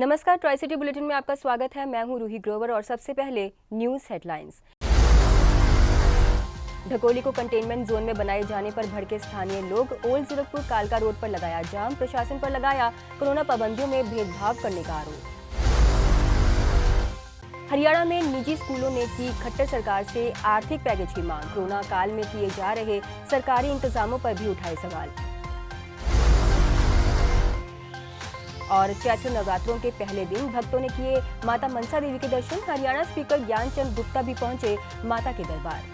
नमस्कार, tri city bulletin में आपका स्वागत है। मैं हूं रूही ग्रोवर और सबसे पहले न्यूज़ हेडलाइंस। ढकोली को कंटेनमेंट जोन में बनाए जाने पर भड़के स्थानीय लोग। ओल्ड जीरकपुर कालका रोड पर लगाया जाम। प्रशासन पर लगाया कोरोना पाबंदियों में भेदभाव करने का आरोप। हरियाणा में निजी स्कूलों ने की खट्टर सरकार से आर्थिक पैकेज की मांग। कोरोना काल में किए जा रहे सरकारी इंतजामों पर भी उठाए सवाल। और चैत्र नवरात्रों के पहले दिन भक्तों ने किए माता मनसा देवी के दर्शन। हरियाणा स्पीकर ज्ञानचंद गुप्ता भी पहुंचे माता के दरबार।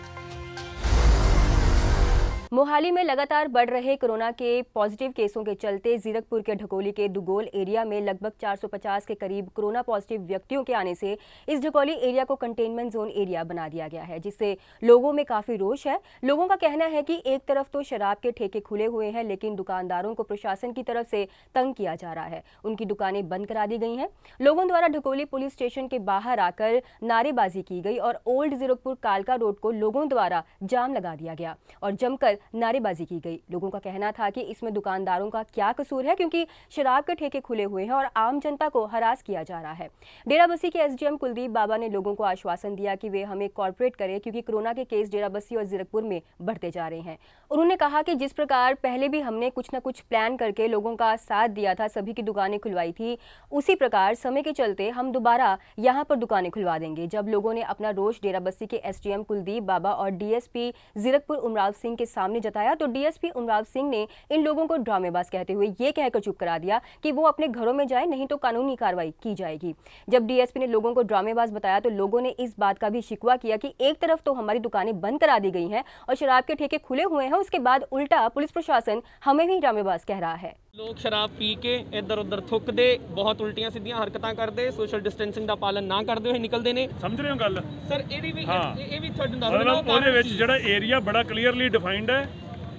मोहाली में लगातार बढ़ रहे कोरोना के पॉजिटिव केसों के चलते जीरकपुर के ढकोली के दुगोल एरिया में लगभग 450 के करीब कोरोना पॉजिटिव व्यक्तियों के आने से इस ढकोली एरिया को कंटेनमेंट जोन एरिया बना दिया गया है, जिससे लोगों में काफी रोष है। लोगों का कहना है कि एक तरफ तो शराब के ठेके खुले हुए हैं, लेकिन दुकानदारों को प्रशासन की तरफ से तंग किया जा रहा है। उनकी दुकानें बंद करा दी गई हैं। लोगों द्वारा ढकोली पुलिस स्टेशन के बाहर आकर नारेबाजी की गई और ओल्ड जीरकपुर कालका रोड को लोगों द्वारा जाम लगा दिया गया और जमकर नारेबाजी की गई। लोगों का कहना था कि इसमें दुकानदारों का क्या कसूर है, क्योंकि शराब के ठेके खुले हुए हैं और आम जनता को हरास किया जा रहा है। डेराबस्सी के एसडीएम कुलदीप बाबा ने लोगों को आश्वासन दिया कि वे हमें कॉर्पोरेट करें, क्योंकि कोरोना के केस डेराबस्सी और जीरकपुर में बढ़ते जा रहे हैं। उन्होंने कहा कि जिस प्रकार पहले भी हमने कुछ न कुछ प्लान करके लोगों का साथ दिया था, सभी की दुकानें खुलवाई थी, उसी प्रकार समय के चलते हम दोबारा यहाँ पर दुकानें खुलवा देंगे। जब लोगों ने अपना रोष डेराबस्सी के एसडीएम कुलदीप बाबा और डीएसपी जीरकपुर उमराव सिंह के सामने जताया तो डीएसपी उमराव सिंह ने इन लोगों को ड्रामेबाज कहते हुए ये कहकर चुप करा दिया कि वो अपने घरों में जाए, नहीं तो कानूनी कार्रवाई की जाएगी। जब डीएसपी ने लोगों को ड्रामेबाज बताया तो लोगों ने इस बात का भी शिकवा किया कि एक तरफ तो हमारी दुकानें बंद करा दी गई हैं और शराब के ठेके खुले हुए हैं, उसके बाद उल्टा पुलिस प्रशासन हमें भी ड्रामेबाज कह रहा है। लोग शराब पी के इधर उधर थुकदे, बहुत उल्टियां सीधियां हरकतां करदे, सोशल डिस्टेंसिंग ਦਾ ਪਾਲਣ ਨਾ ਕਰਦੇ ਹੋਏ ਨਿਕਲਦੇ ਨੇ। ਸਮਝ ਰਹੇ ਹੋ ਗੱਲ ਸਰ ਇਹਦੀ ਵੀ ਇਹ ਵੀ ਤੁਹਾਡੇ ਨਾਲ ਮਤਲਬ ਉਹਦੇ ਵਿੱਚ ਜਿਹੜਾ ਏਰੀਆ ਬੜਾ ਕਲੀਅਰਲੀ ਡਿਫਾਈਨਡ ਹੈ।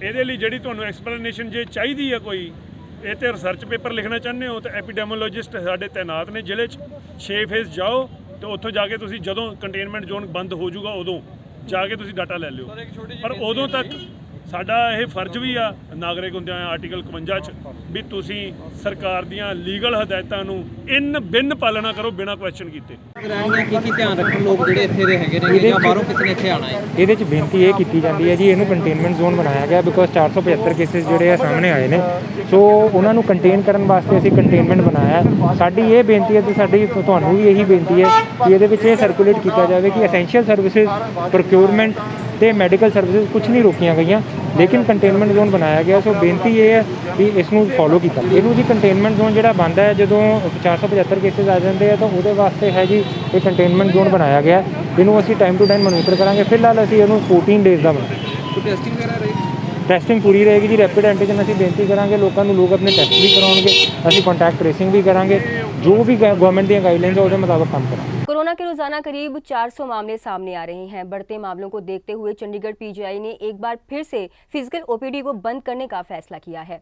ਇਹਦੇ ਲਈ ਜਿਹੜੀ ਤੁਹਾਨੂੰ ਐਕਸਪਲੇਨੇਸ਼ਨ ਜੇ ਚਾਹੀਦੀ ਹੈ ਕੋਈ ਇਹ ਤੇ ਰਿਸਰਚ ਪੇਪਰ ਲਿਖਣਾ ਚਾਹੁੰਦੇ ਹੋ ਤਾਂ ਐਪੀਡੈਮੋਲੋਜਿਸਟ ਸਾਡੇ ਤੈਨਾਤ ਨੇ ਜ਼ਿਲ੍ਹੇ 'ਚ 6 ਫੇਜ਼ ਜਾਓ ਤੇ ਉੱਥੋਂ ਜਾ ਕੇ ਤੁਸੀਂ ਜਦੋਂ ਕੰਟੇਨਮੈਂਟ ਜ਼ੋਨ ਬੰਦ ਹੋ ਜਾਊਗਾ ਉਦੋਂ ਜਾ ਕੇ ਤੁਸੀਂ ਡਾਟਾ ਲੈ ਲਿਓ। ਪਰ ਉਦੋਂ ਤੱਕ ਸਾਡਾ ਇਹ ਫਰਜ਼ ਵੀ ਆ ਨਾਗਰਿਕ ਹੁੰਦਿਆਂ ਆਰਟੀਕਲ 51 'ਚ ਵੀ ਤੁਸੀਂ ਸਰਕਾਰ ਦੀਆਂ ਲੀਗਲ ਹਦਾਇਤਾਂ ਨੂੰ ਇਨ ਬਿਨ ਪਾਲਣਾ ਕਰੋ ਬਿਨਾਂ ਕੁਐਸਚਨ ਕੀਤੇ। ਕੀ ਧਿਆਨ ਰੱਖਣ ਲੋਕ ਜਿਹੜੇ ਇੱਥੇ ਦੇ ਹੈਗੇ ਨੇ ਜਾਂ ਬਾਹਰੋਂ ਕਿਸੇ ਨੇ ਇੱਥੇ ਆਣਾ ਹੈ। ਇਹਦੇ 'ਚ ਬੇਨਤੀ ਇਹ ਕੀਤੀ ਜਾਂਦੀ ਹੈ ਜੀ, ਇਹਨੂੰ ਕੰਟੇਨਮੈਂਟ ਜ਼ੋਨ ਬਣਾਇਆ ਗਿਆ ਬਿਕੋਜ਼ 475 ਕੇਸਿਸ ਜਿਹੜੇ ਆ ਸਾਹਮਣੇ ਆਏ ਨੇ, ਸੋ ਉਹਨਾਂ ਨੂੰ ਕੰਟੇਨ ਕਰਨ ਵਾਸਤੇ ਅਸੀਂ ਕੰਟੇਨਮੈਂਟ ਬਣਾਇਆ। ਸਾਡੀ ਇਹ ਬੇਨਤੀ ਹੈ ਤੇ ਸਾਡੀ ਤੁਹਾਨੂੰ ਵੀ ਇਹੀ ਬੇਨਤੀ ਹੈ ਕਿ ਇਹਦੇ ਵਿੱਚ ਇਹ ਸਰਕੂਲੇਟ ਕੀਤਾ ਜਾਵੇ ਕਿ ਐਸੈਂਸ਼ੀਅਲ ਸਰਵਿਸਿਜ਼, ਪ੍ਰੋਕਿਉਰਮੈਂਟ ਤੇ ਮੈਡੀਕਲ ਸਰਵਿਸਿਜ਼ ਕੁਝ ਨਹੀਂ ਰੋਕੀਆਂ ਗਈਆਂ, ਲੇਕਿਨ ਕੰਟੇਨਮੈਂਟ ਜ਼ੋਨ ਬਣਾਇਆ ਗਿਆ। ਸੋ ਬੇਨਤੀ ਇਹ ਹੈ ਵੀ ਇਸ ਨੂੰ ਫੋਲੋ ਕੀਤਾ। ਇਹਨੂੰ ਜੀ ਕੰਟੇਨਮੈਂਟ ਜ਼ੋਨ ਜਿਹੜਾ ਬੰਦ ਹੈ ਜਦੋਂ 475 ਕੇਸਿਸ ਆ ਜਾਂਦੇ ਆ ਤਾਂ ਉਹਦੇ ਵਾਸਤੇ ਹੈ ਜੀ ਇਹ ਕੰਟੇਨਮੈਂਟ ਜ਼ੋਨ ਬਣਾਇਆ ਗਿਆ। ਇਹਨੂੰ ਅਸੀਂ ਟਾਈਮ ਟੂ ਟਾਈਮ ਮੋਨੀਟਰ ਕਰਾਂਗੇ। ਫਿਲਹਾਲ ਅਸੀਂ ਇਹਨੂੰ 14 ਡੇਜ਼ ਦਾ ਟੈਸਟਿੰਗ ਪੂਰੀ ਰਹੇਗੀ ਜੀ। ਰੈਪਿਡ ਐਂਟੀਜਨ ਅਸੀਂ ਬੇਨਤੀ ਕਰਾਂਗੇ ਲੋਕਾਂ ਨੂੰ, ਲੋਕ ਆਪਣੇ ਟੈਸਟ ਵੀ ਕਰਾਉਣਗੇ, ਅਸੀਂ ਕੰਟੈਕਟ ਟ੍ਰੇਸਿੰਗ भी करेंगे, जो भी गवर्नमेंट दी गाइडलाइंस है उसके मुताबिक काम करेंगे। कोरोना के रोजाना करीब 400 मामले सामने आ रहे हैं। बढ़ते मामलों को देखते हुए चंडीगढ़ पीजीआई ने एक बार फिर से फिजिकल ओपीडी को बंद करने का फैसला किया है।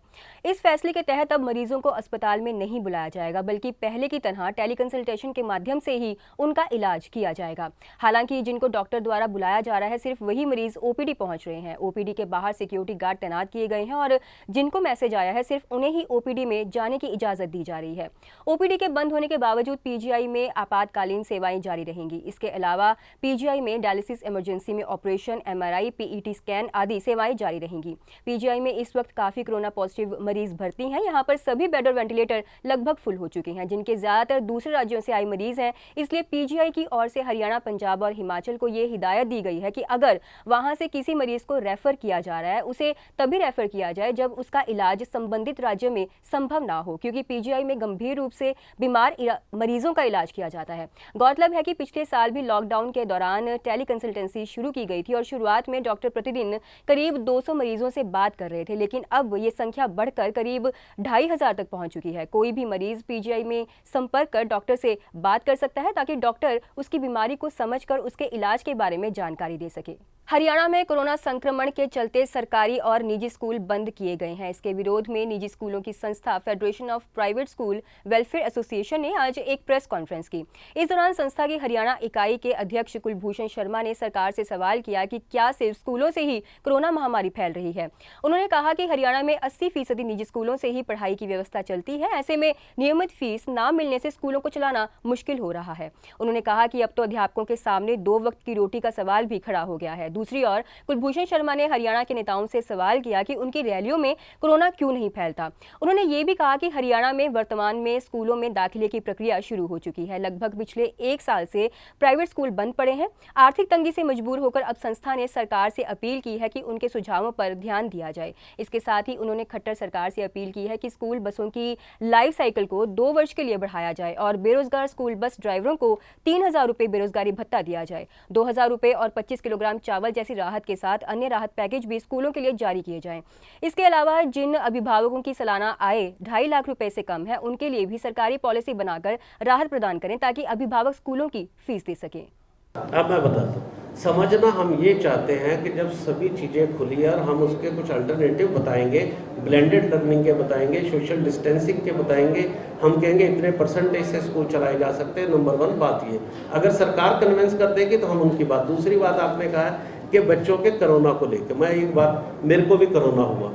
इस फैसले के तहत अब मरीजों को अस्पताल में नहीं बुलाया जाएगा, बल्कि पहले की तरह टेली कंसल्टेशन के माध्यम से ही उनका इलाज किया जाएगा। हालांकि जिनको डॉक्टर द्वारा बुलाया जा रहा है सिर्फ वही मरीज ओपीडी पहुंच रहे हैं। ओपीडी के बाहर सिक्योरिटी गार्ड तैनात किए गए हैं और जिनको मैसेज आया है सिर्फ उन्हें ही ओपीडी में जाने की इजाजत दी जा रही है। ओपीडी के बंद होने के बावजूद पीजीआई में आपातकालीन सेवाएं जारी रहेंगी। इसके अलावा पीजीआई में डायलिसिस, इमरजेंसी में ऑपरेशन, एमआरआई, पीईटी स्कैन आदि सेवाएं जारी रहेंगी। पीजीआई में इस वक्त काफी कोरोना पॉजिटिव मरीज भर्ती हैं। यहाँ पर सभी बेड और वेंटिलेटर लगभग फुल हो चुके हैं, जिनके ज्यादातर दूसरे राज्यों से आए मरीज हैं। इसलिए पीजीआई की ओर से हरियाणा, पंजाब और हिमाचल को ये हिदायत दी गई है कि अगर वहां से किसी मरीज को रेफर किया जा रहा है उसे तभी रेफर किया जाए जब उसका इलाज संबंधित राज्य में संभव ना हो, क्योंकि पीजीआई में गंभीर रूप से बीमार मरीजों का इलाज किया जाता है। गौरतलब है कि पिछले साल भी लॉकडाउन के दौरान टेली कंसल्टेंसी शुरू की गई थी और शुरुआत में डॉक्टर प्रतिदिन करीब 200 मरीजों से बात कर रहे थे, लेकिन अब ये संख्या बढ़कर करीब 2500 तक पहुंच चुकी है। कोई भी मरीज पीजीआई में संपर्क कर डॉक्टर से बात कर सकता है ताकि डॉक्टर उसकी बीमारी को समझकर उसके इलाज के बारे में जानकारी दे सके। हरियाणा में कोरोना संक्रमण के चलते सरकारी और निजी स्कूल बंद किए गए हैं। इसके विरोध में निजी स्कूलों की संस्था federation of private school welfare association ने आज एक प्रेस कॉन्फ्रेंस की। इस दौरान संस्था की हरियाणा इकाई के अध्यक्ष कुलभूषण शर्मा ने सरकार से सवाल किया कि क्या सिर्फ स्कूलों से ही कोरोना महामारी फैल रही है। उन्होंने कहा कि हरियाणा में 80% निजी स्कूलों से ही पढ़ाई की व्यवस्था चलती है। ऐसे में नियमित फीस न मिलने से स्कूलों को चलाना मुश्किल हो रहा है। उन्होंने कहा कि अब तो अध्यापकों के सामने 2 वक्त की रोटी का सवाल भी खड़ा हो गया है। दूसरी ओर कुलभूषण शर्मा ने हरियाणा के नेताओं से सवाल किया कि उनकी रैलियों में कोरोना क्यों नहीं फैलता। उन्होंने ये भी कहा कि हरियाणा में वर्तमान में स्कूलों में दाखिले की प्रक्रिया शुरू हो चुकी है। लगभग पिछले 1 साल से प्राइवेट स्कूल बंद पड़े हैं। आर्थिक तंगी से मजबूर होकर अब संस्था ने सरकार से अपील की है कि उनके सुझावों पर ध्यान दिया जाए। इसके साथ ही उन्होंने खट्टर सरकार से अपील की है कि स्कूल बसों की लाइफ साइकिल को 2 वर्ष के लिए बढ़ाया जाए और बेरोजगार स्कूल बस ड्राइवरों को 3000 रुपये बेरोजगारी भत्ता दिया जाए। 2000 रुपये और 25 किलोग्राम चावल जैसी राहत के साथ अन्य राहत पैकेज भी स्कूलों के लिए जारी किए जाएं। इसके अलावा जिन अभिभावकों की सालाना आय 2.5 लाख रुपए से कम है, उनके लिए भी सरकारी पॉलिसी बनाकर राहत प्रदान करें ताकि अभिभावक स्कूलों की फीस दे सकें। अब मैं बताता हूँ, समझना हम ये चाहते हैं कि जब सभी चीज़ें खुली और हम उसके कुछ अल्टरनेटिव बताएंगे, ब्लेंडेड लर्निंग के बताएंगे, सोशल डिस्टेंसिंग के बताएंगे, हम कहेंगे इतने परसेंटेज से स्कूल चलाए जा सकते हैं। नंबर 1 बात ये, अगर सरकार कन्विंस कर देगी तो हम उनकी बात। दूसरी बात आपने कहा कि बच्चों के कोरोना को लेकर, मैं एक बात, मेरे को भी कोरोना हुआ।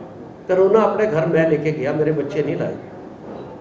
कोरोना अपने घर मैं लेके गया, मेरे बच्चे नहीं लाए,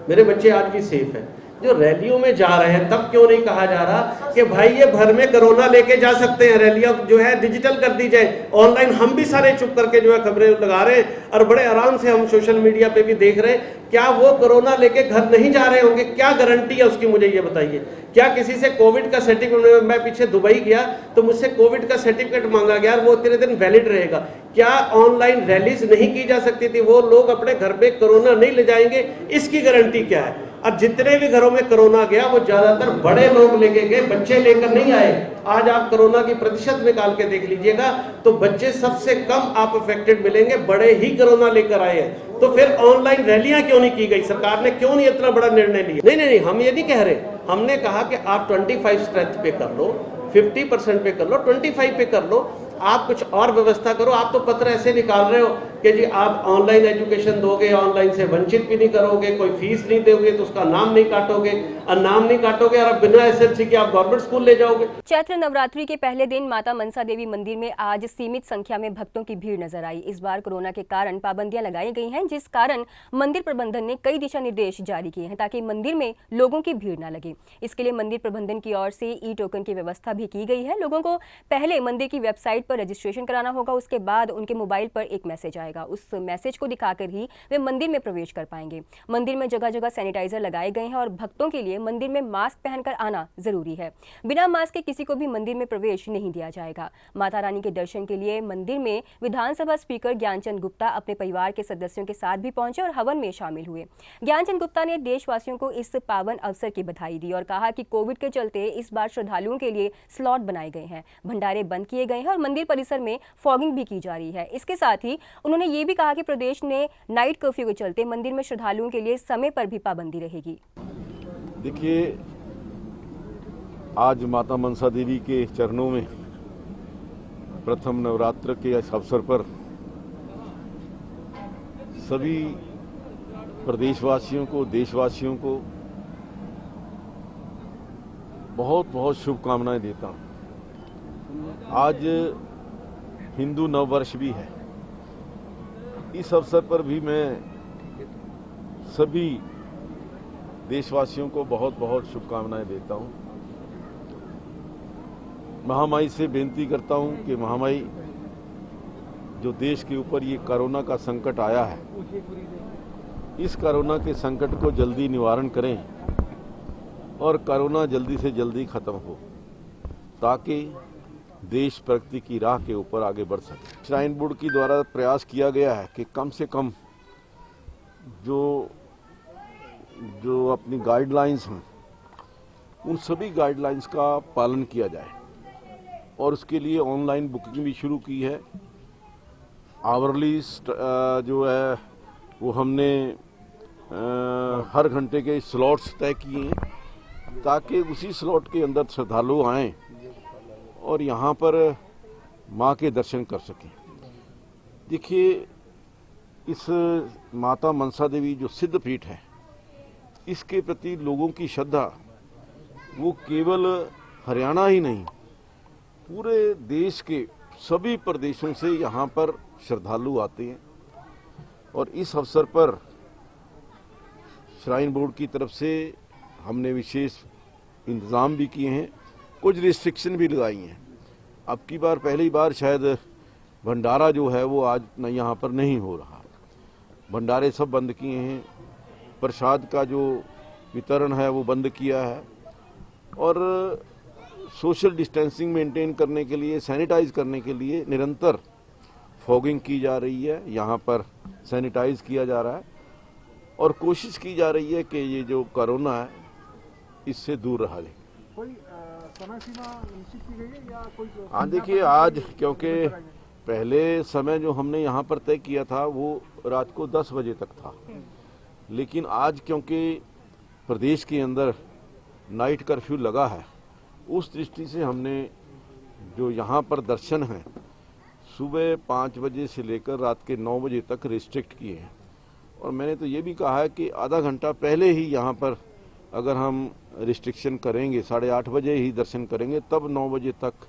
मेरे बच्चे आज भी सेफ हैं। जो रैलियों में जा रहे हैं तब क्यों नहीं कहा जा रहा कि भाई ये भर में कोरोना लेके जा सकते हैं, रैलियां जो है डिजिटल कर दी जाए, ऑनलाइन। हम भी सारे चुप करके जो है खबरें लगा रहे हैं और बड़े आराम से हम सोशल मीडिया पे भी देख रहे हैं। क्या वो कोरोना लेके घर नहीं जा रहे होंगे? क्या गारंटी है उसकी, मुझे ये बताइए। क्या किसी से कोविड का सर्टिफिकेट, मैं पीछे दुबई गया तो मुझसे कोविड का सर्टिफिकेट मांगा गया, वो इतने दिन वैलिड रहेगा। क्या ऑनलाइन रैलीज नहीं की जा सकती थी? वो लोग अपने घर पे कोरोना नहीं ले जाएंगे, इसकी गारंटी क्या है? और जितने भी घरों में कोरोना गया वो ज्यादातर बड़े लोग लेके गए, बच्चे लेकर नहीं आए। आज आप कोरोना की प्रतिशत निकाल के देख लीजिएगा तो बच्चे सबसे कम आप अफेक्टेड मिलेंगे, बड़े ही कोरोना लेकर आए हैं। तो फिर ऑनलाइन रैलियां क्यों नहीं की गई? सरकार ने क्यों नहीं इतना बड़ा निर्णय लिया? नहीं, हम ये नहीं कह रहे। हमने कहा कि आप 25 स्ट्रेंथ पे कर लो, 50% पे कर लो, 25 पे कर लो, आप कुछ और व्यवस्था करो। आप तो पत्र ऐसे निकाल रहे हो कि जी आप ऑनलाइन एजुकेशन दोगे, ऑनलाइन से वंचित भी नहीं करोगे, कोई फीस नहीं दोगे तो उसका नाम नहीं काटोगे, और नाम नहीं काटोगे और बिना एसएलसी के आप गवर्नमेंट स्कूल ले जाओगे। चैत्र नवरात्रि के पहले दिन माता मनसा देवी मंदिर में आज सीमित संख्या में भक्तों की भीड़ नजर आई। इस बार कोरोना के कारण पाबंदियां लगाई गई हैं, जिस कारण मंदिर प्रबंधन ने कई दिशा निर्देश जारी किए हैं ताकि मंदिर में लोगों की भीड़ न लगे। इसके लिए मंदिर प्रबंधन की ओर से ई टोकन की व्यवस्था भी की गई है। लोगों को पहले मंदिर की वेबसाइट पर रजिस्ट्रेशन कराना होगा, उसके बाद उनके मोबाइल पर एक मैसेज आएगा। उस मैसेज को दिखाकर ही वे मंदिर में प्रवेश कर पाएंगे। मंदिर में जगह जगह सैनिटाइजर लगाए गए हैं और भक्तों के लिए मंदिर में मास्क पहनकर आना जरूरी है। बिना मास्क के किसी को भी मंदिर में प्रवेश नहीं दिया जाएगा। माता रानी के दर्शन के लिए मंदिर में विधानसभा स्पीकर ज्ञानचंद गुप्ता अपने परिवार के सदस्यों के साथ भी पहुंचे और हवन में शामिल हुए। ज्ञानचंद गुप्ता ने देशवासियों को इस पावन अवसर की बधाई दी और कहा कि कोविड के चलते इस बार श्रद्धालुओं के लिए स्लॉट बनाए गए हैं, भंडारे बंद किए गए हैं और मंदिर परिसर में फॉगिंग भी की जा रही है। इसके साथ ही उन्होंने ये भी कहा कि प्रदेश ने नाइट कर्फ्यू के चलते मंदिर में श्रद्धालुओं के लिए समय पर भी पाबंदी रहेगी। देखिए, आज माता मनसा देवी के चरणों में प्रथम नवरात्र के इस अवसर पर सभी प्रदेशवासियों को, देशवासियों को बहुत बहुत शुभकामनाएं देता हूं। आज हिंदू नववर्ष भी है। इस अवसर पर भी मैं सभी देशवासियों को बहुत बहुत शुभकामनाएं देता हूं। महामाई से बेनती करता हूं कि महामाई, जो देश के ऊपर ये कोरोना का संकट आया है, इस कोरोना के संकट को जल्दी निवारण करें और कोरोना जल्दी से जल्दी खत्म हो, ताकि देश प्रगति की राह के ऊपर आगे बढ़ सके। श्राइन बोर्ड की द्वारा प्रयास किया गया है कि कम से कम जो अपनी गाइडलाइंस हैं, उन सभी गाइडलाइंस का पालन किया जाए और उसके लिए ऑनलाइन बुकिंग भी शुरू की है। आवरली जो है वो हमने हर घंटे के स्लॉट्स तय किए हैं ताकि उसी स्लॉट के अंदर श्रद्धालु आएँ और यहाँ पर माँ के दर्शन कर सकें। देखिए, इस माता मनसा देवी जो सिद्ध पीठ है, इसके प्रति लोगों की श्रद्धा वो केवल हरियाणा ही नहीं, पूरे देश के सभी प्रदेशों से यहाँ पर श्रद्धालु आते हैं। और इस अवसर पर श्राइन बोर्ड की तरफ से हमने विशेष इंतज़ाम भी किए हैं, कुछ रिस्ट्रिक्शन भी लगाई हैं। अब की बार पहली बार शायद भंडारा जो है वो आज यहाँ पर नहीं हो रहा, भंडारे सब बंद किए हैं, प्रसाद का जो वितरण है वो बंद किया है, और सोशल डिस्टेंसिंग मेंटेन करने के लिए, सैनिटाइज करने के लिए निरंतर फॉगिंग की जा रही है, यहाँ पर सैनिटाइज किया जा रहा है और कोशिश की जा रही है कि ये जो कोरोना है इससे दूर रहा जाए। कोई समय सीमा निश्चित की गई है या कोई? हाँ, देखिए, आज क्योंकि पहले समय जो हमने यहाँ पर तय किया था वो रात को 10 बजे तक था, लेकिन आज क्योंकि प्रदेश के अंदर नाइट कर्फ्यू लगा है, उस दृष्टि से हमने जो यहाँ पर दर्शन हैं सुबह 5 बजे से लेकर रात के 9 बजे तक रिस्ट्रिक्ट किए हैं। और मैंने तो ये भी कहा है कि आधा घंटा पहले ही यहाँ पर अगर हम रिस्ट्रिक्शन करेंगे, 8:30 बजे ही दर्शन करेंगे, तब 9 बजे तक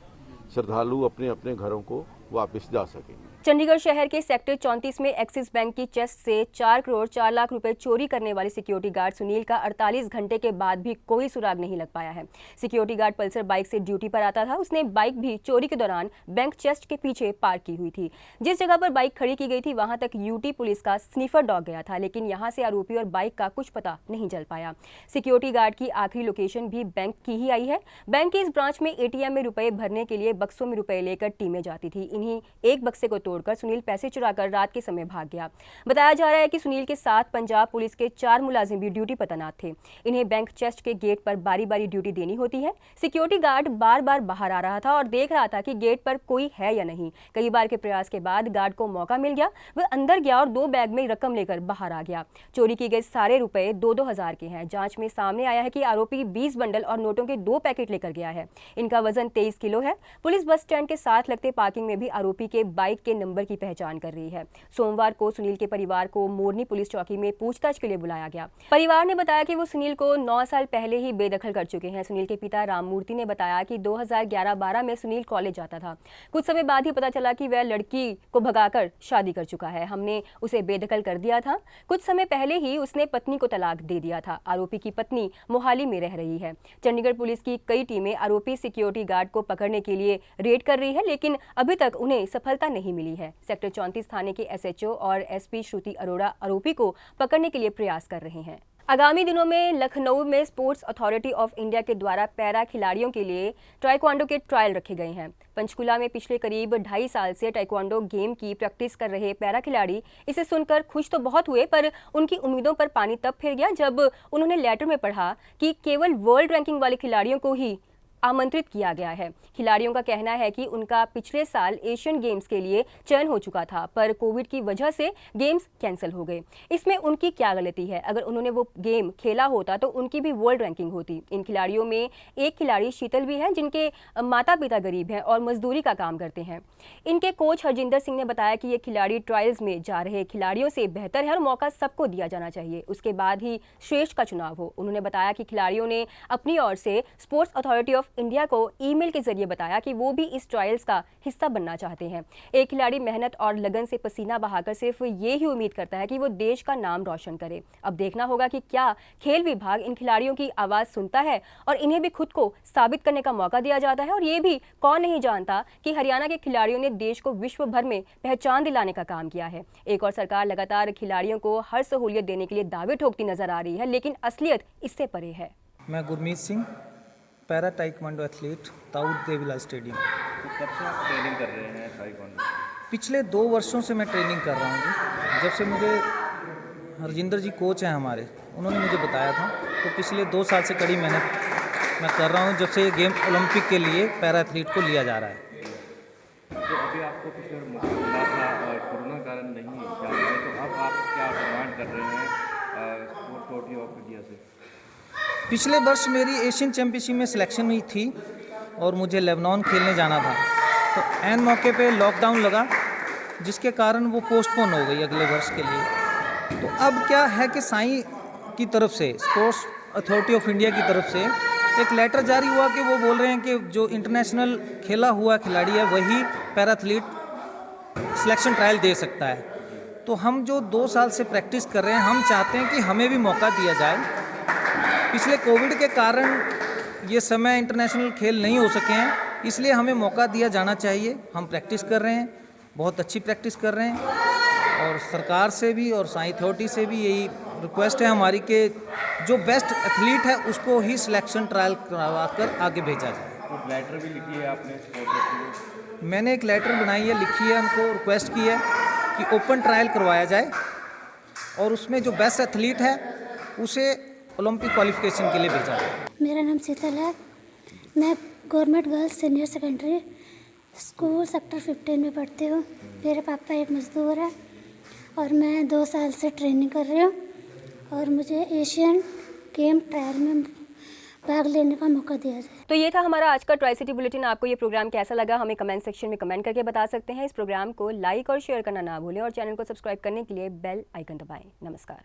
श्रद्धालु अपने अपने घरों को वापस जा सकेंगे। चंडीगढ़ शहर के सेक्टर 34 में एक्सिस बैंक की चेस्ट से 4 करोड़ 4 लाख रुपए चोरी करने वाले सिक्योरिटी गार्ड सुनील का 48 घंटे के बाद भी कोई सुराग नहीं लग पाया है। सिक्योरिटी गार्ड पल्सर बाइक से ड्यूटी पर आता था। उसने बाइक भी चोरी के दौरान बैंक चेस्ट के पीछे पार्क की हुई थी। जिस जगह पर बाइक खड़ी की गई थी वहां तक यूटी पुलिस का स्नीफर डॉग गया था, लेकिन यहां से आरोपी और बाइक का कुछ पता नहीं चल पाया। सिक्योरिटी गार्ड की आखिरी लोकेशन भी बैंक की ही आई है। बैंक की इस ब्रांच में एटीएम में रुपए भरने के लिए बक्सों में रुपए लेकर टीमें जाती थी। इन्हीं एक बक्से को तोड़कर सुनील पैसे चुराकर रात के समय भाग गया। बताया जा रहा है कि सुनील के साथ पंजाब पुलिस के 4 मुलाजिम भी ड्यूटी पर तैनात थे। इन्हें बैंक चेस्ट के गेट पर बारी बारी ड्यूटी देनी होती है। सिक्योरिटी गार्ड बार बार बाहर आ रहा था और देख रहा था कि गेट पर कोई है या नहीं। कई बार के प्रयास के बाद गार्ड को मौका मिल गया। वह अंदर गया और 2 बैग में रकम लेकर बाहर आ गया। चोरी की गई सारे रुपए 2-2 हजार के हैं। जांच में सामने आया है कि आरोपी 20 बंडल और नोटों के 2 पैकेट लेकर गया है। इनका वजन 23 किलो है। पुलिस बस स्टैंड के साथ लगते पार्किंग में भी आरोपी के बाइक के नंबर की पहचान कर रही है। सोमवार को सुनील के परिवार को मोरनी पुलिस चौकी में पूछताछ के लिए बुलाया गया। परिवार ने बताया कि वो सुनील को 9 साल पहले ही बेदखल कर चुके हैं। सुनील के पिता राममूर्ति ने बताया कि 2011-12 में सुनील कॉलेज जाता था। कुछ समय बाद ही पता चला कि वह लड़की को भगाकर शादी कर चुका है। हमने उसे बेदखल कर दिया था। कुछ समय पहले ही उसने पत्नी को तलाक दे दिया था। आरोपी की पत्नी मोहाली में रह रही है। चंडीगढ़ पुलिस की कई टीमें आरोपी सिक्योरिटी गार्ड को पकड़ने के लिए रेड कर रही है, लेकिन अभी तक उन्हें सफलता नहीं मिली है। सेक्टर 34 थाने के एसएचओ और एसपी श्रुति अरोड़ा आरोपी को पकड़ने के लिए प्रयास कर रहे हैं। आगामी दिनों में लखनऊ में स्पोर्ट्स अथॉरिटी ऑफ इंडिया के द्वारा पैरा खिलाड़ियों के लिए टाइक्वांडो के ट्रायल रखे गए हैं। पंचकुला में पिछले करीब 2.5 साल से टाइक्वांडो गेम की प्रैक्टिस कर रहे पैरा खिलाड़ी इसे सुनकर खुश तो बहुत हुए, पर उनकी उम्मीदों पर पानी तब फिर गया जब उन्होंने लेटर में पढ़ा कि केवल वर्ल्ड रैंकिंग वाले खिलाड़ियों को ही आमंत्रित किया गया है। खिलाड़ियों का कहना है कि उनका पिछले साल एशियन गेम्स के लिए चयन हो चुका था, पर कोविड की वजह से गेम्स कैंसिल हो गए। इसमें उनकी क्या गलती है? अगर उन्होंने वो गेम खेला होता तो उनकी भी वर्ल्ड रैंकिंग होती। इन खिलाड़ियों में एक खिलाड़ी शीतल भी है, जिनके माता पिता गरीब हैं और मजदूरी का काम करते हैं। इनके कोच हरजिंदर सिंह ने बताया कि ये खिलाड़ी ट्रायल्स में जा रहे खिलाड़ियों से बेहतर है और मौका सबको दिया जाना चाहिए, उसके बाद ही श्रेष्ठ का चुनाव हो। उन्होंने बताया कि खिलाड़ियों ने अपनी ओर से स्पोर्ट्स अथॉरिटी ऑफ इंडिया को ईमेल के जरिए बताया कि वो भी इस ट्रायल्स का हिस्सा बनना चाहते हैं। एक खिलाड़ी मेहनत और लगन से पसीना बहाकर सिर्फ ये ही उम्मीद करता है कि वो देश का नाम रोशन करे। अब देखना होगा कि क्या खेल विभाग इन खिलाड़ियों की आवाज़ सुनता है और इन्हें भी खुद को साबित करने का मौका दिया जाता है। और ये भी कौन नहीं जानता कि हरियाणा के खिलाड़ियों ने देश को विश्व भर में पहचान दिलाने का काम किया है। एक और सरकार लगातार खिलाड़ियों को हर सहूलियत देने के लिए दावे ठोकती नजर आ रही है, लेकिन असलियत इससे परे है। मैं Gurmeet Singh, para taekwondo athlete, Tau Devilal stadium. तो कब से आप ट्रेनिंग कर रहे हैं टाइक्वांडो? पिछले 2 वर्षों से मैं ट्रेनिंग कर रहा हूँ। जब से मुझे हरजिंदर जी कोच हैं हमारे, उन्होंने मुझे बताया था, तो पिछले 2 साल से कड़ी मेहनत मैं कर रहा हूँ, जब से ये गेम ओलंपिक के लिए पैरा एथलीट को लिया जा रहा है। तो अभी आपको पिछले मौका मिला था और कोरोना कारण नहीं जा रहा है, तो अब आप क्या डिमांड कर रहे हैं स्पोर्ट्स अथॉरिटी ऑफ इंडिया से? पिछले वर्ष मेरी एशियन चैम्पियनशिप में सिलेक्शन हुई थी और मुझे लेबनान खेलने जाना था, तो ऐन मौके पे लॉकडाउन लगा, जिसके कारण वो पोस्टपोन हो गई अगले वर्ष के लिए। तो अब क्या है कि साई की तरफ से, स्पोर्ट्स अथॉरिटी ऑफ इंडिया की तरफ से एक लेटर जारी हुआ कि वो बोल रहे हैं कि जो इंटरनेशनल खेला हुआ खिलाड़ी है वही पैराथलीट सिलेक्शन ट्रायल दे सकता है। तो हम जो 2 साल से प्रैक्टिस कर रहे हैं, हम चाहते हैं कि हमें भी मौका दिया जाए। पिछले कोविड के कारण ये समय इंटरनेशनल खेल नहीं हो सके हैं, इसलिए हमें मौका दिया जाना चाहिए। हम प्रैक्टिस कर रहे हैं, बहुत अच्छी प्रैक्टिस कर रहे हैं, और सरकार से भी और साई अथॉरिटी से भी यही रिक्वेस्ट है हमारी कि जो बेस्ट एथलीट है उसको ही सिलेक्शन ट्रायल करवा कर आगे भेजा जाए। तो लेटर भी लिखी है आपने स्पोर्ट्स? मैंने एक लेटर बनाई है, लिखी है, उनको रिक्वेस्ट की है कि ओपन ट्रायल करवाया जाए और उसमें जो बेस्ट एथलीट है उसे ओलंपिक क्वालिफिकेशन के लिए भेजा जाए। मेरा नाम शीतल है, मैं government girls senior secondary school sector 15 में पढ़ती हूँ। मेरे पापा एक मज़दूर है और मैं 2 साल से ट्रेनिंग कर रही हूँ और मुझे एशियन गेम ट्रायल में भाग लेने का मौका दिया जाए। तो ये था हमारा आज का ट्राई सिटी बुलेटिन। आपको ये प्रोग्राम कैसा लगा हमें कमेंट सेक्शन में कमेंट करके बता सकते हैं। इस प्रोग्राम को लाइक और शेयर करना ना भूलें और चैनल को सब्सक्राइब करने के लिए बेल आइकन दबाएं। नमस्कार।